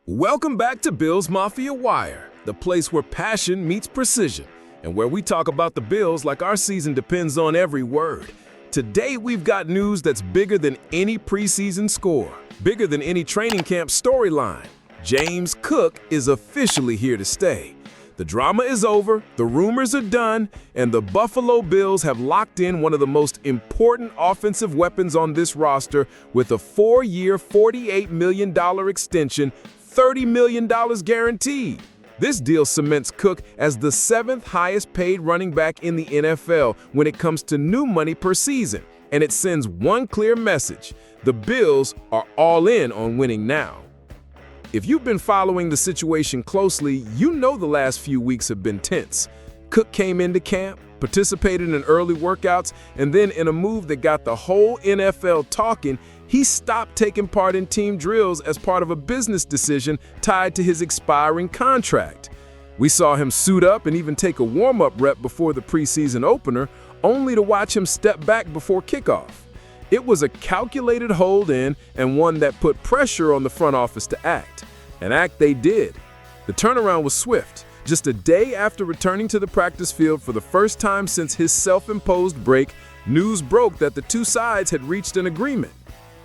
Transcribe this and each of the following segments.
Welcome back to Bills Mafia Wire, the place where passion meets precision, and where we talk about the Bills like our season depends on every word. Today we've got news that's bigger than any preseason score, bigger than any training camp storyline. James Cook is officially here to stay. The drama is over, the rumors are done, and the Buffalo Bills have locked in one of the most important offensive weapons on this roster with a 4-year, $48 million extension, $30 million guaranteed. This deal cements Cook as the 7th highest paid running back in the NFL when it comes to new money per season, and it sends one clear message: the Bills are all in on winning now. If you've been following the situation closely, you know the last few weeks have been tense. Cook came into camp, participated in early workouts, and then in a move that got the whole NFL talking, he stopped taking part in team drills as part of a business decision tied to his expiring contract. We saw him suit up and even take a warm-up rep before the preseason opener, only to watch him step back before kickoff. It was a calculated hold-in and one that put pressure on the front office to act. And act they did. The turnaround was swift. Just a day after returning to the practice field for the first time since his self-imposed break, news broke that the two sides had reached an agreement.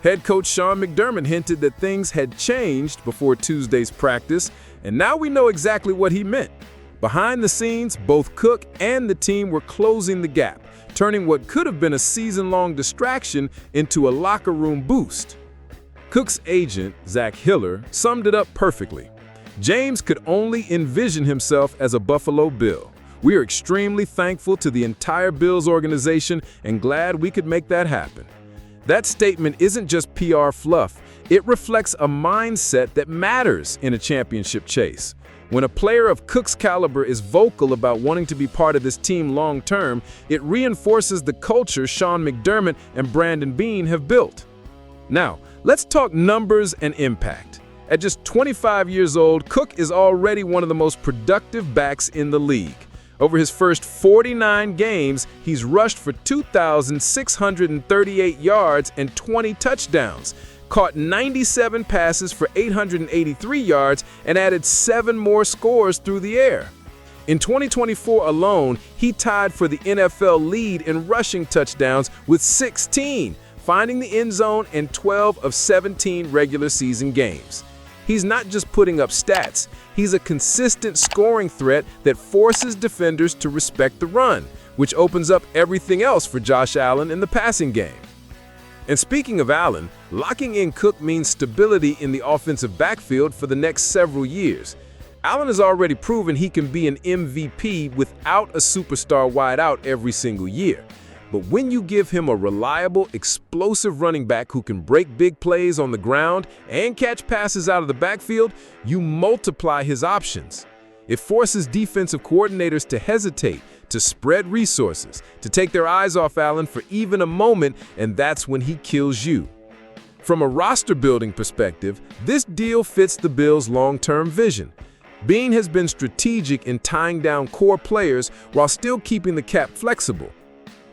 Head coach Sean McDermott hinted that things had changed before Tuesday's practice, and now we know exactly what he meant. Behind the scenes, both Cook and the team were closing the gap, turning what could have been a season-long distraction into a locker room boost. Cook's agent, Zach Hiller, summed it up perfectly. James could only envision himself as a Buffalo Bill. We are extremely thankful to the entire Bills organization and glad we could make that happen. That statement isn't just PR fluff. It reflects a mindset that matters in a championship chase. When a player of Cook's caliber is vocal about wanting to be part of this team long-term, it reinforces the culture Sean McDermott and Brandon Beane have built. Now, let's talk numbers and impact. At just 25 years old, Cook is already one of the most productive backs in the league. Over his first 49 games, he's rushed for 2,638 yards and 20 touchdowns, caught 97 passes for 883 yards, and added 7 more scores through the air. In 2024 alone, he tied for the NFL lead in rushing touchdowns with 16, finding the end zone in 12 of 17 regular season games. He's not just putting up stats, he's a consistent scoring threat that forces defenders to respect the run, which opens up everything else for Josh Allen in the passing game. And speaking of Allen, locking in Cook means stability in the offensive backfield for the next several years. Allen has already proven he can be an MVP without a superstar wideout every single year. But when you give him a reliable, explosive running back who can break big plays on the ground and catch passes out of the backfield, you multiply his options. It forces defensive coordinators to hesitate, to spread resources, to take their eyes off Allen for even a moment, and that's when he kills you. From a roster-building perspective, this deal fits the Bills' long-term vision. Beane has been strategic in tying down core players while still keeping the cap flexible.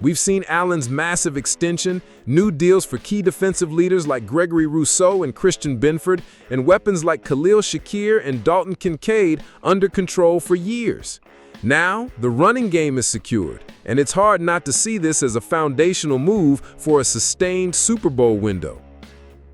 We've seen Allen's massive extension, new deals for key defensive leaders like Gregory Rousseau and Christian Benford, and weapons like Khalil Shakir and Dalton Kincaid under control for years. Now, the running game is secured, and it's hard not to see this as a foundational move for a sustained Super Bowl window.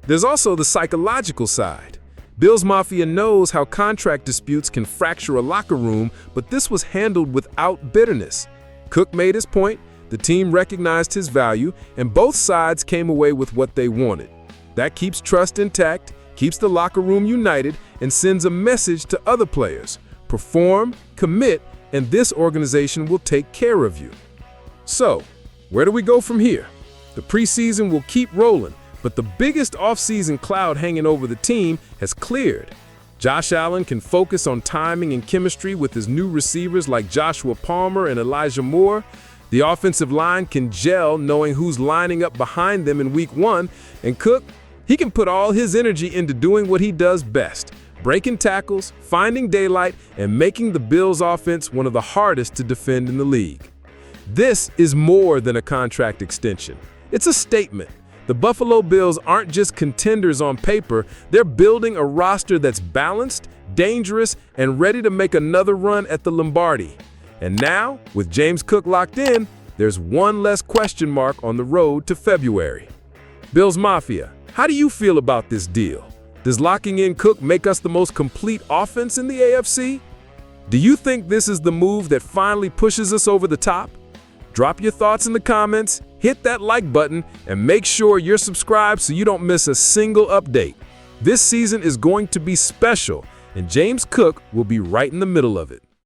There's also the psychological side. Bills Mafia knows how contract disputes can fracture a locker room, but this was handled without bitterness. Cook made his point, the team recognized his value, and both sides came away with what they wanted. That keeps trust intact, keeps the locker room united, and sends a message to other players. Perform, commit, and this organization will take care of you. So, where do we go from here? The preseason will keep rolling, but the biggest offseason cloud hanging over the team has cleared. Josh Allen can focus on timing and chemistry with his new receivers like Joshua Palmer and Elijah Moore. The offensive line can gel knowing who's lining up behind them in week 1, and Cook, he can put all his energy into doing what he does best, breaking tackles, finding daylight, and making the Bills' offense one of the hardest to defend in the league. This is more than a contract extension. It's a statement. The Buffalo Bills aren't just contenders on paper, they're building a roster that's balanced, dangerous, and ready to make another run at the Lombardi. And now, with James Cook locked in, there's one less question mark on the road to February. Bills Mafia, how do you feel about this deal? Does locking in Cook make us the most complete offense in the AFC? Do you think this is the move that finally pushes us over the top? Drop your thoughts in the comments, hit that like button, and make sure you're subscribed so you don't miss a single update. This season is going to be special, and James Cook will be right in the middle of it.